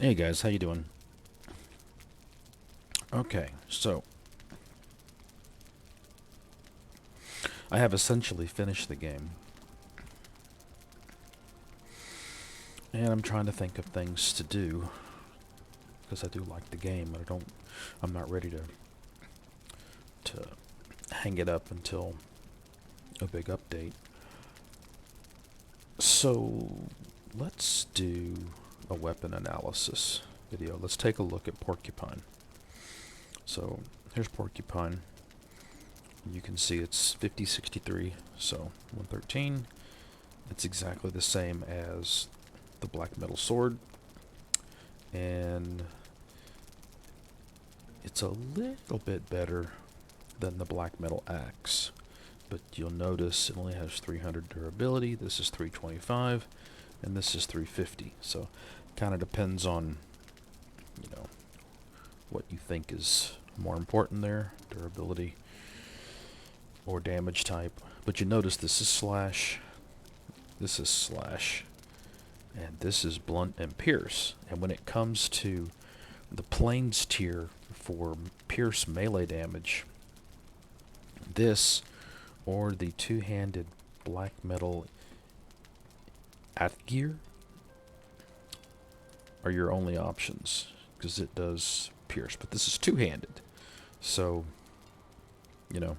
Hey guys, how you doing? Okay, so I have essentially finished the game, and I'm trying to think of things to do because I do like the game, but I'm not ready to hang it up until a big update. So let's do a weapon analysis video. Let's take a look at Porcupine. So here's Porcupine. You can see it's 5063, so 113. It's exactly the same as the black metal sword, and it's a little bit better than the black metal axe, but you'll notice it only has 300 durability. This is 325, and this is 350. So kind of depends on, you know, what you think is more important there, durability or damage type. But you notice this is slash, and this is blunt and pierce. And when it comes to the plains tier for pierce melee damage, this or the two-handed black metal Atgear are your only options because it does pierce. But this is two-handed, so you know,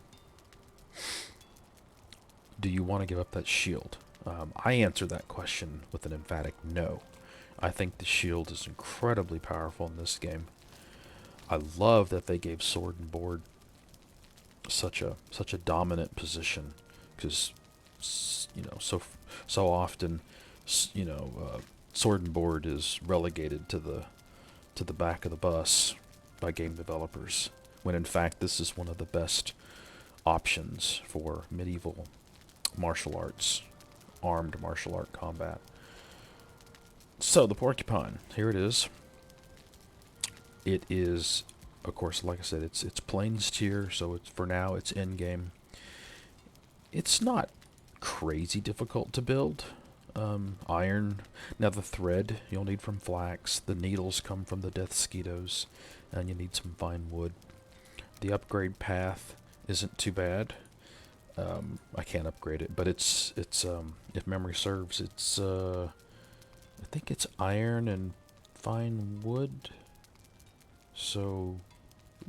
do you want to give up that shield? I answer that question with an emphatic no. I think the shield is incredibly powerful in this game. I love that they gave sword and board such a dominant position, because so often sword and board is relegated to the back of the bus by game developers, when in fact this is one of the best options for medieval martial arts, armed martial art combat. So the Porcupine, here it is. It is, of course, like I said, it's plains tier, so it's for now it's in game. It's not crazy difficult to build. Iron. Now the thread you'll need from flax. The needles come from the death mosquitoes, and you need some fine wood. The upgrade path isn't too bad. I can't upgrade it, but it's if memory serves, it's I think it's iron and fine wood. So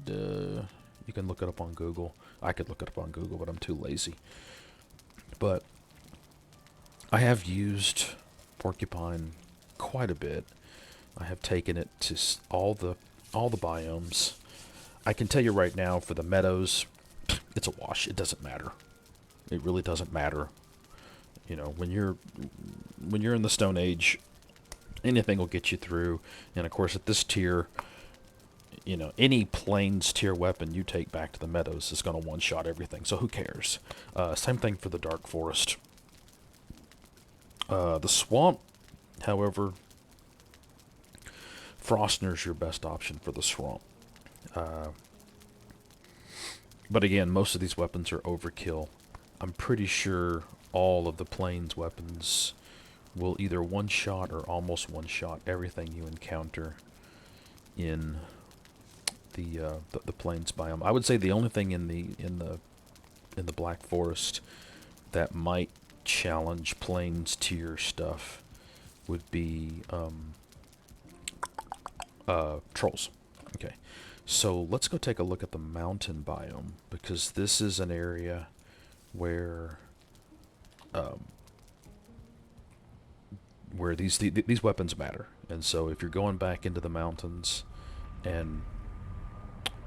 you can look it up on Google. I could look it up on Google, but I'm too lazy. But I have used Porcupine quite a bit. I have taken it to all the biomes. I can tell you right now, for the meadows, it's a wash. It doesn't matter. It really doesn't matter. You know, when you're in the Stone Age, anything will get you through. And of course, at this tier, any plains tier weapon you take back to the meadows is going to one-shot everything. So who cares? Same thing for the Dark Forest. The swamp, however, Frostner's your best option for the swamp. But again, most of these weapons are overkill. I'm pretty sure all of the plains weapons will either one-shot or almost one-shot everything you encounter in the plains biome. I would say the only thing in the Black Forest that might challenge plains tier stuff would be trolls. Okay, so let's go take a look at the mountain biome, because this is an area where these weapons matter. And so if you're going back into the mountains and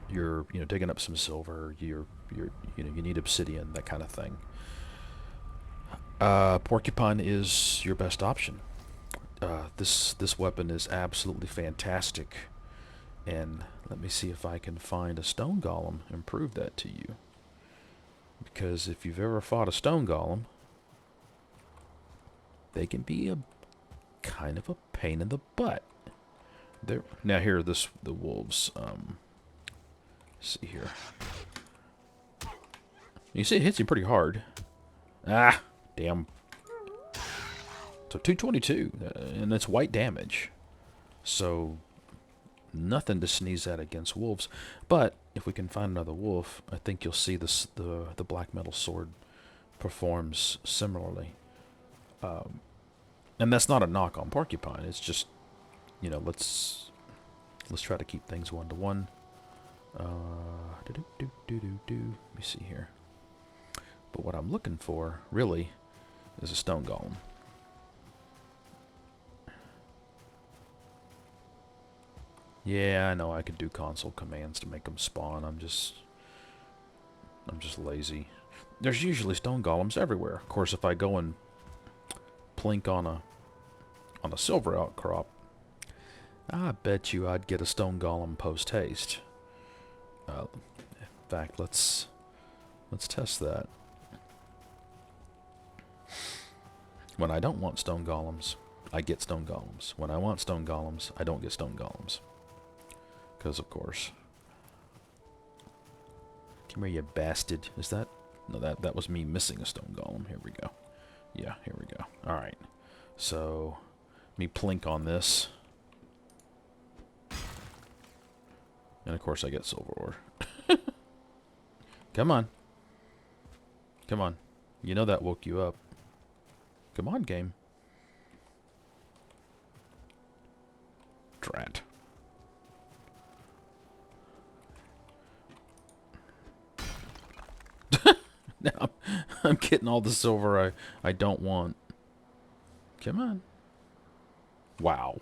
you're digging up some silver, you need obsidian, that kind of thing, Porcupine is your best option. This weapon is absolutely fantastic, and let me see if I can find a stone golem and prove that to you. Because if you've ever fought a stone golem, they can be a kind of a pain in the butt. Now here are the wolves. See here. You see it hits him pretty hard. Ah, damn. So 222, and it's white damage. So nothing to sneeze at against wolves. But if we can find another wolf, I think you'll see this the black metal sword performs similarly. And that's not a knock on Porcupine. It's just, you know, let's try to keep things 1-to-1. Let me see here. But what I'm looking for, really, is a stone golem. Yeah, I know I could do console commands to make them spawn. I'm just lazy. There's usually stone golems everywhere. Of course, if I go and plink on a silver outcrop, I bet you I'd get a stone golem post haste. In fact, let's test that. When I don't want stone golems, I get stone golems. When I want stone golems, I don't get stone golems. Because, of course. Come here, you bastard. Is that... No, that was me missing a stone golem. Here we go. Yeah, here we go. Alright. So, let me plink on this. And, of course, I get silver ore. Come on. Come on. You know that woke you up. Come on, game. Drat. Now I'm getting all the silver I don't want. Come on. Wow.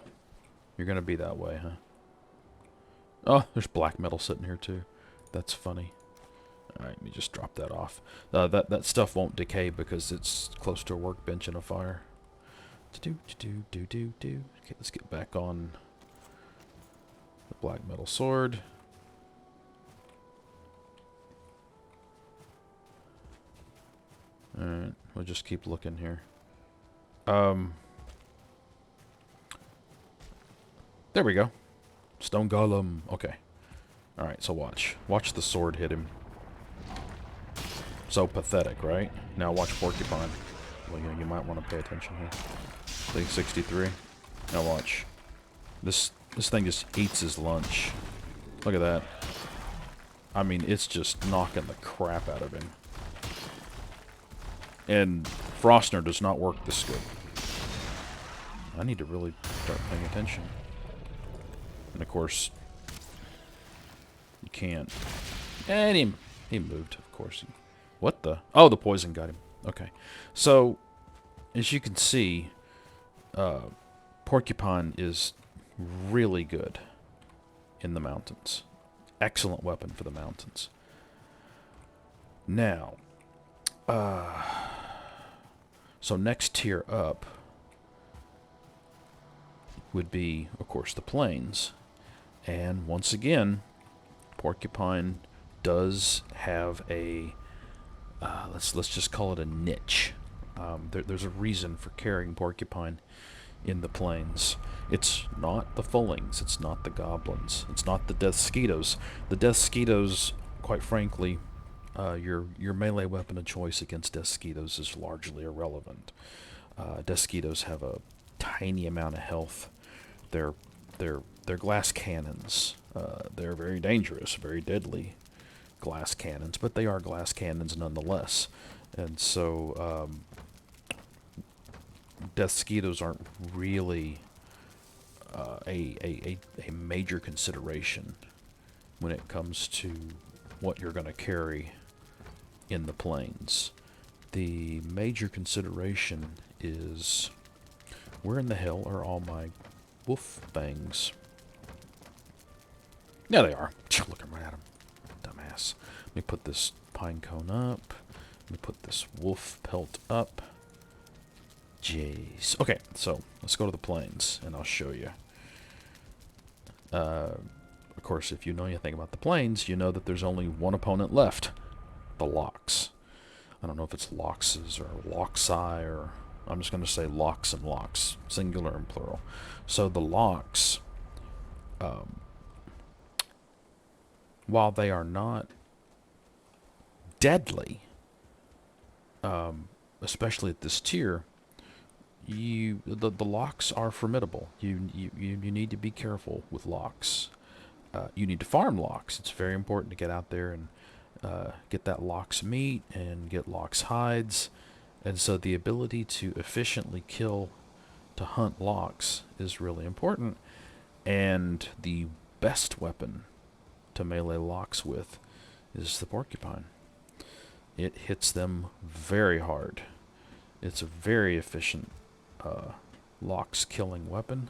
You're gonna be that way, huh? Oh, there's black metal sitting here too. That's funny. Alright, let me just drop that off. That stuff won't decay because it's close to a workbench and a fire. Okay, let's get back on the black metal sword. Alright, we'll just keep looking here. There we go. Stone golem. Okay. Alright, so watch. Watch the sword hit him. So pathetic, right? Now watch Porcupine. Well, you might want to pay attention here. I think 63. Now watch. This thing just eats his lunch. Look at that. I mean, it's just knocking the crap out of him. And Frostner does not work this good. I need to really start paying attention. And of course, you can't. And he moved, of course. What the? Oh, the poison got him. Okay. So, as you can see, Porcupine is really good in the mountains. Excellent weapon for the mountains. Now, so next tier up would be, of course, the plains. And once again, Porcupine does have a, let's just call it a niche. There's a reason for carrying Porcupine in the plains. It's not the Fullings, it's not the Goblins, it's not the Death Skeetos. The Death Skeetos, quite frankly, your melee weapon of choice against Death Skeetos is largely irrelevant. Death Skeetos have a tiny amount of health. They're glass cannons. They're very dangerous, very deadly glass cannons, but they are glass cannons nonetheless. And so Death Skeetos aren't really a major consideration when it comes to what you're going to carry in the plains. The major consideration is, where in the hell are all my wolf fangs? There they are. Looking right at them. Dumbass. Let me put this pine cone up. Let me put this wolf pelt up. Jeez. Okay, so let's go to the plains, and I'll show you. Of course, if you know anything about the plains, you know that there's only one opponent left. The Lox. I don't know if it's Loxes or Loxi, or I'm just going to say Lox and Lox, singular and plural. So the Lox, while they are not deadly, especially at this tier, the locks are formidable. You need to be careful with locks. You need to farm locks. It's very important to get out there and get that lock's meat and get lock's hides. And so the ability to efficiently kill, to hunt locks is really important. And the best weapon to melee locks with is the porcupine. It hits them very hard. It's a very efficient locks killing weapon.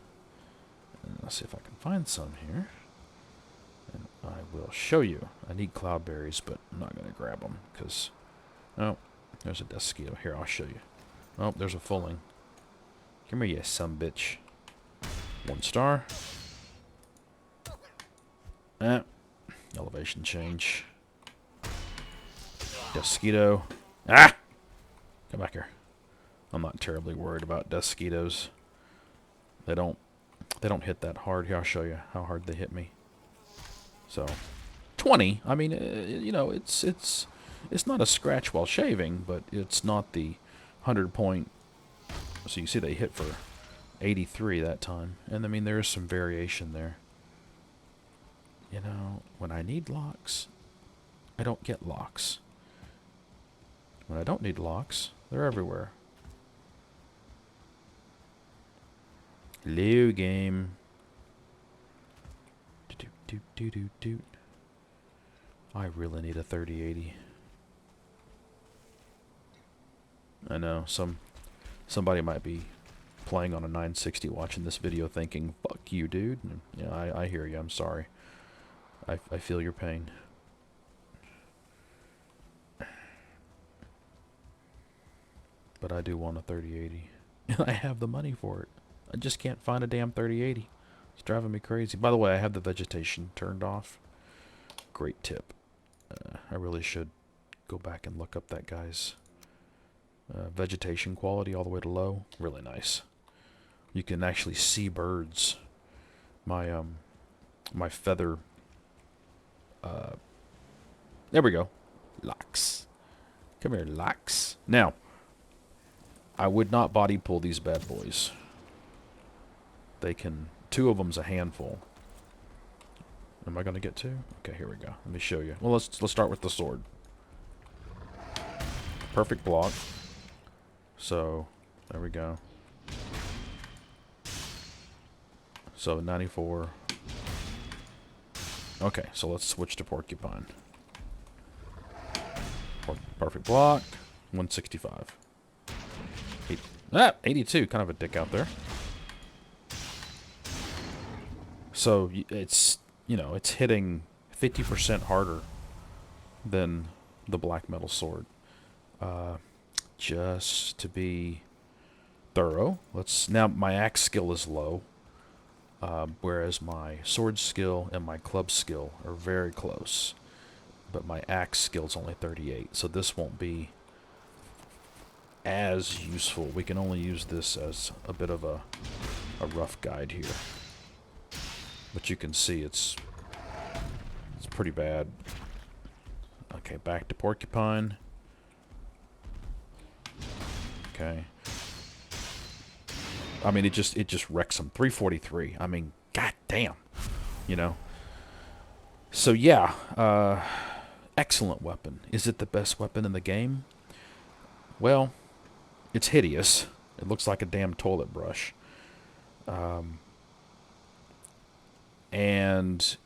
And let's see if I can find some here. And I will show you. I need cloudberries, but I'm not going to grab them because... Oh, there's a mosquito. Here, I'll show you. Oh, there's a fulling. Come here, you sumbitch. 1 star. Elevation change. Mosquito. Ah! Come back here. I'm not terribly worried about mosquitoes. They don't hit that hard. Here, I'll show you how hard they hit me. So, 20. I mean, you know, it's not a scratch while shaving, but it's not the 100-point. So you see they hit for 83 that time, and I mean there is some variation there. You know, when I need locks, I don't get locks. When I don't need locks, they're everywhere. Hello, game. Do. I really need a 3080. I know somebody might be playing on a 960 watching this video thinking, "Fuck you, dude." And, yeah, I hear you. I'm sorry. I feel your pain. But I do want a 3080. And I have the money for it. I just can't find a damn 3080. It's driving me crazy. By the way, I have the vegetation turned off. Great tip. I really should go back and look up that guy's vegetation quality all the way to low. Really nice. You can actually see birds. My my feather. There we go. Locks. Come here, locks. Now, I would not body pull these bad boys. They can. 2 of them's a handful. Am I gonna get 2? Okay, here we go. Let me show you. Well, let's start with the sword. Perfect block. So, there we go. So 94. Okay, so let's switch to porcupine. Perfect block. 165. 82. Kind of a dick out there. So it's, you know, it's hitting 50% harder than the black metal sword. Just to be thorough, now my axe skill is low, whereas my sword skill and my club skill are very close. But my axe skill is only 38, so this won't be as useful. We can only use this as a bit of a rough guide here. But you can see it's pretty bad. Okay, back to porcupine. Okay. I mean, it just wrecks them. 343. I mean, goddamn. You know. So yeah, excellent weapon. Is it the best weapon in the game? Well, it's hideous. It looks like a damn toilet brush. And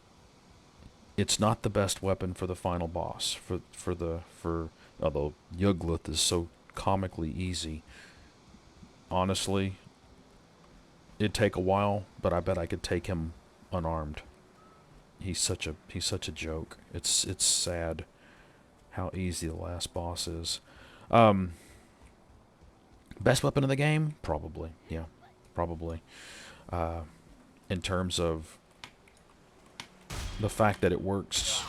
it's not the best weapon for the final boss. Although Yugluth is so comically easy. Honestly, it'd take a while, but I bet I could take him unarmed. He's such a joke. It's sad how easy the last boss is. Best weapon in the game? Probably. Yeah, probably. In terms of the fact that it works,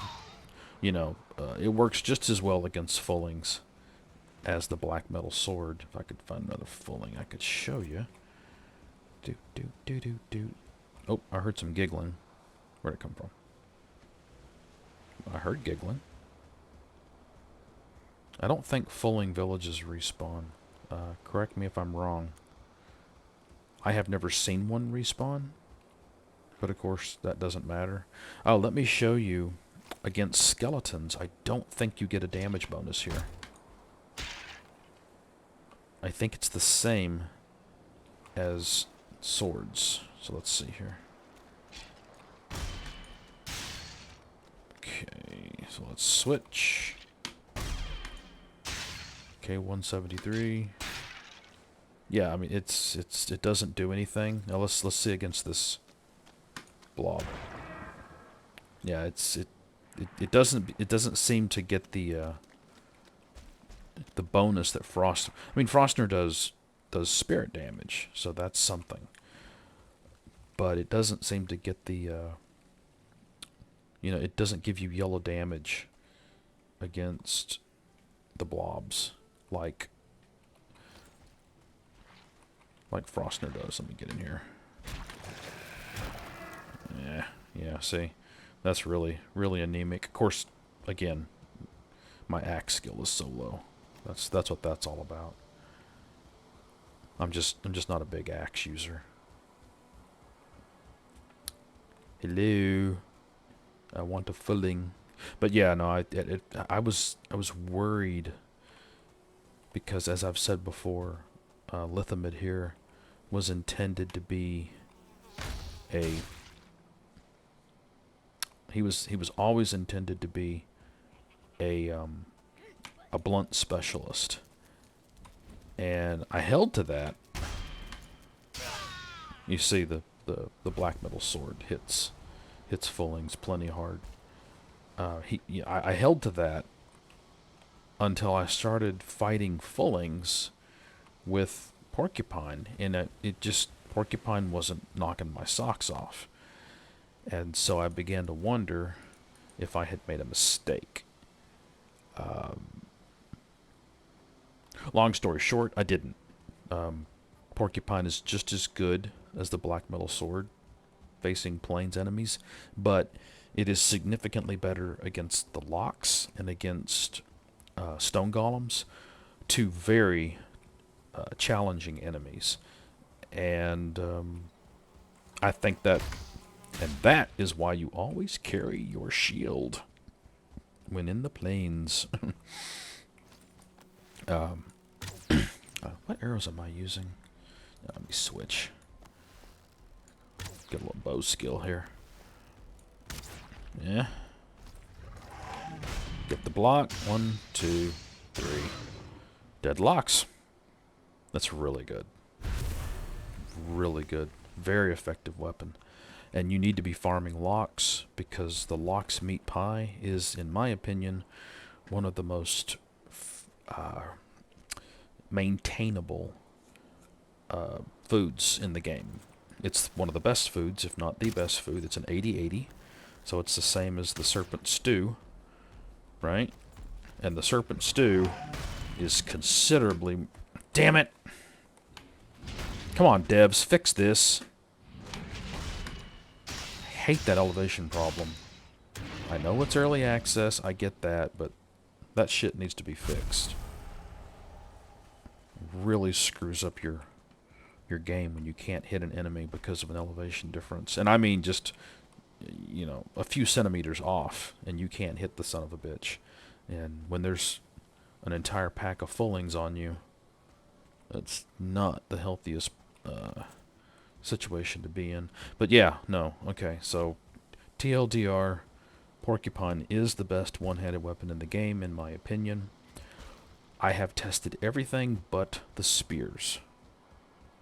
you know, it works just as well against fullings as the black metal sword. If I could find another fulling, I could show you. Oh, I heard some giggling. Where'd it come from? I heard giggling. I don't think fulling villages respawn. Correct me if I'm wrong. I have never seen one respawn, but of course that doesn't matter. Oh, let me show you. Against skeletons, I don't think you get a damage bonus here. I think it's the same as swords. So let's see here. Okay, so let's switch. Okay, 173. Yeah, I mean it doesn't do anything. Now let's see against this blob. Yeah, it doesn't seem to get the bonus that Frost. I mean, Frostner does spirit damage, so that's something. But it doesn't seem to get the it doesn't give you yellow damage against the blobs like Frostner does. Let me get in here. Yeah, see? That's really anemic. Of course, again, my axe skill is so low. That's what that's all about. I'm just not a big axe user. Hello. I want a filling. But yeah, no, I was worried because, as I've said before, Lithamid here was intended to be a. He was always intended to be a blunt specialist, and I held to that. You see, the black metal sword hits Fullings plenty hard. I held to that until I started fighting Fullings with Porcupine, and Porcupine wasn't knocking my socks off. And so I began to wonder if I had made a mistake. Long story short, I didn't. Porcupine is just as good as the black metal sword facing plains enemies, but it is significantly better against the locks and against stone golems, two very challenging enemies. And I think that is why you always carry your shield when in the plains. What arrows am I using? Let me switch. Get a little bow skill here. Yeah. Get the block. 1, 2, 3. Deadlocks. That's really good. Really good. Very effective weapon. And you need to be farming locks, because the lock's meat pie is, in my opinion, one of the most maintainable foods in the game. It's one of the best foods, if not the best food. It's an 80-80, so it's the same as the serpent stew, right? And the serpent stew is considerably... Damn it! Come on, devs, fix this. I hate that elevation problem. I know it's early access, I get that, but that shit needs to be fixed. It really screws up your game when you can't hit an enemy because of an elevation difference. And I mean just, a few centimeters off, and you can't hit the son of a bitch. And when there's an entire pack of Fullings on you, that's not the healthiest situation to be in. But yeah, no, okay, so TLDR, Porcupine is the best one-handed weapon in the game, in my opinion. I have tested everything but the spears.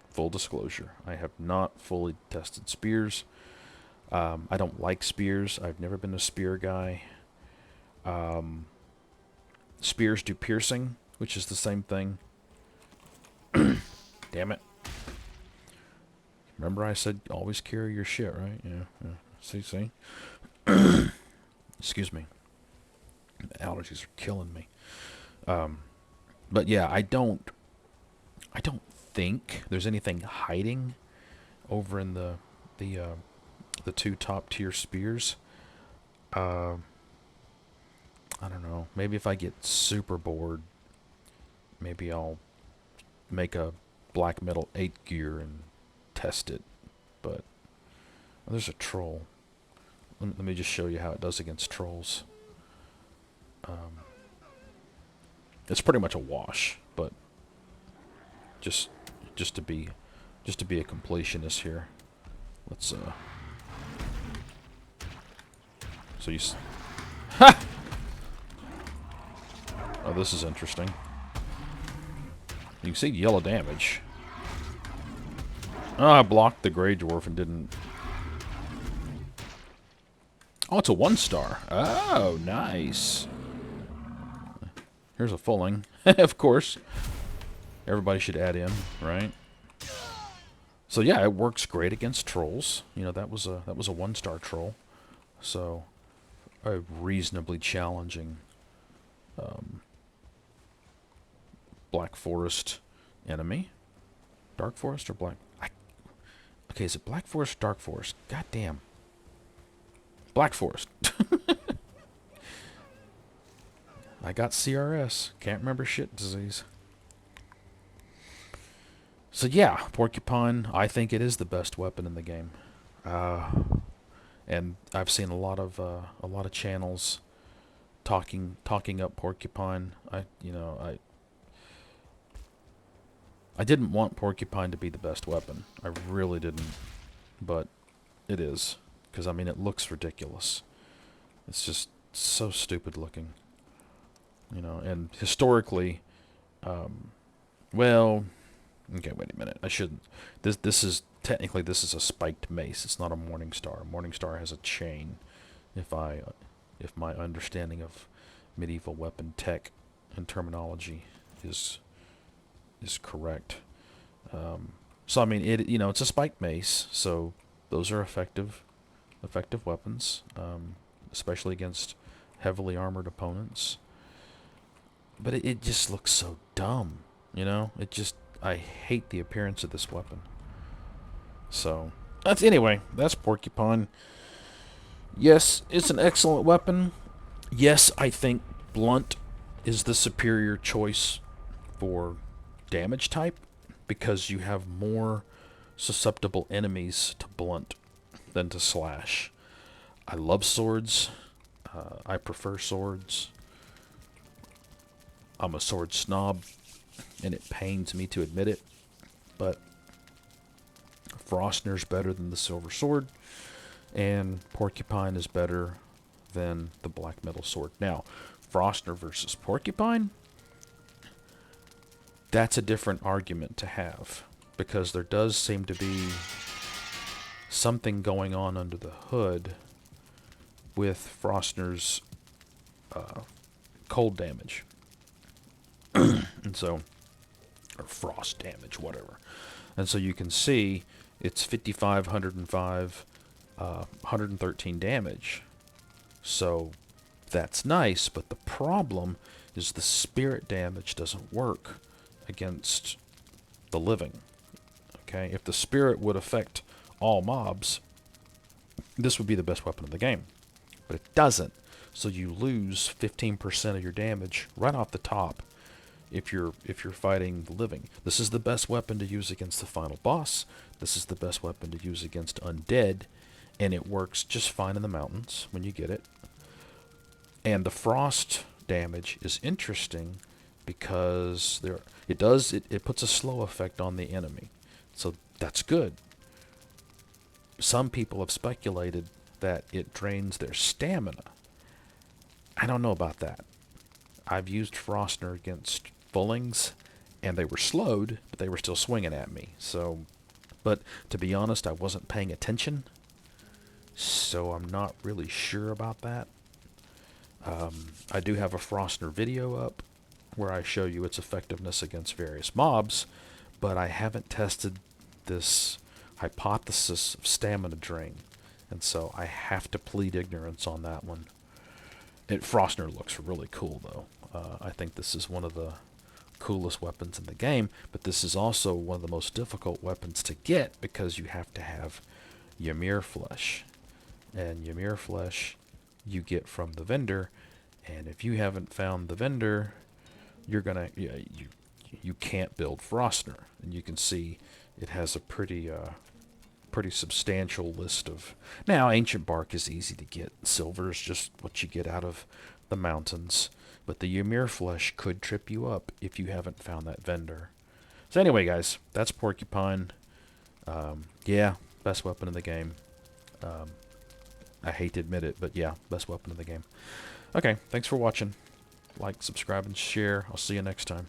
Full disclosure, I have not fully tested spears. I don't like spears. I've never been a spear guy. Spears do piercing, which is the same thing. Damn it. Remember I said always carry your shit, right? Yeah. See? Excuse me. The allergies are killing me. But yeah, I don't think there's anything hiding over in the two top tier spears. I don't know. Maybe if I get super bored, maybe I'll make a black metal 8 gear and test it, but there's a troll. Let me just show you how it does against trolls. It's pretty much a wash, but just to be a completionist here, let's so you ha! Oh, this is interesting. You can see yellow damage. Oh, I blocked the Grey Dwarf and didn't. Oh, it's a 1-star. Oh, nice. Here's a fulling, of course. Everybody should add in, right? So yeah, it works great against trolls. You know, that was a 1-star troll. So a reasonably challenging Black Forest enemy. Dark Forest or Black? Okay, is it Black Forest or Dark Forest? God damn. Black Forest. I got CRS. Can't remember shit disease. So yeah, Porcupine, I think it is the best weapon in the game. And I've seen a lot of channels talking up Porcupine. I didn't want Porcupine to be the best weapon. I really didn't, but it is, because I mean it looks ridiculous. It's just so stupid looking, you know. And historically, well, okay, wait a minute. I shouldn't. This is technically this is a spiked mace. It's not a Morning Star. Morning Star has a chain. If my understanding of medieval weapon tech and terminology is correct. So I mean, it's a spiked mace, so those are effective weapons, especially against heavily armored opponents. But it just looks so dumb, you know. I hate the appearance of this weapon. So that's Porcupine. Yes, it's an excellent weapon. Yes, I think blunt is the superior choice for damage type, because you have more susceptible enemies to blunt than to slash. I love swords. I prefer swords. I'm a sword snob, and it pains me to admit it, but Frostner's better than the Silver Sword, and Porcupine is better than the Black Metal Sword. Now, Frostner versus Porcupine, that's a different argument to have, because there does seem to be something going on under the hood with Frostner's cold damage. And so, or frost damage, whatever. And so you can see it's 55, 105, 113 damage. So that's nice, but the problem is the spirit damage doesn't work against the living. Okay, if the spirit would affect all mobs, this would be the best weapon in the game. But it doesn't. So you lose 15% of your damage right off the top if you're fighting the living. This is the best weapon to use against the final boss. This is the best weapon to use against undead, and it works just fine in the mountains when you get it. And the frost damage is interesting because it puts a slow effect on the enemy. So that's good. Some people have speculated that it drains their stamina. I don't know about that. I've used Frostner against fullings, and they were slowed, but they were still swinging at me. So, but to be honest, I wasn't paying attention, so I'm not really sure about that. I do have a Frostner video up where I show you its effectiveness against various mobs, but I haven't tested this hypothesis of stamina drain, and so I have to plead ignorance on that one. Frostner looks really cool, though. I think this is one of the coolest weapons in the game, but this is also one of the most difficult weapons to get because you have to have Ymir flesh. And Ymir flesh you get from the vendor, and if you haven't found the vendor, you can't build Frostner. And you can see it has a pretty substantial list of... Now, ancient bark is easy to get. Silver is just what you get out of the mountains. But the Ymir flesh could trip you up if you haven't found that vendor. So anyway, guys, that's Porcupine. Yeah, best weapon in the game. I hate to admit it, but yeah, best weapon in the game. Okay, thanks for watching. Like, subscribe, and share. I'll see you next time.